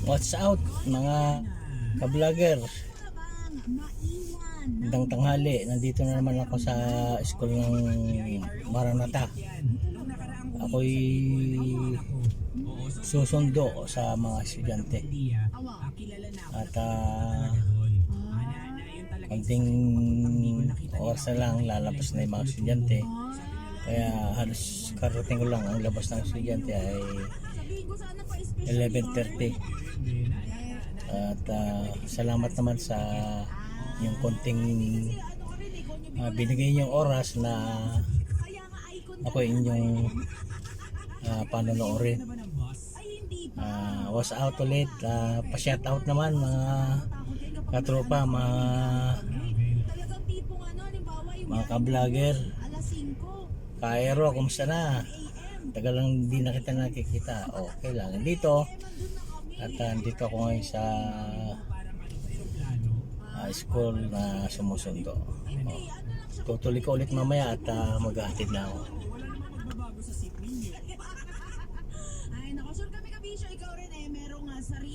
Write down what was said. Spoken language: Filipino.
What's out mga ka-vlogger? Magandang tanghali. Nandito na naman ako sa school ng Maranata. Ako'y susundo sa mga estudyante. At konting oras na lang lalabas na yung mga estudyante. Kaya halos karating ko lang ang labas ng estudyante ay 11:30. At salamat naman sa yung konting binigay niyong oras na ako inyong panonoorin. Was out ulit. Pa-shout out naman mga katropa, mga ka-vlogger. Kaero, kumusta na? Tagal lang hindi na kita nakikita. Okay lang dito. At dito ako ngayon sa school na sumusundo. Tutuloy ko ulit mamaya at maghahatid na ako.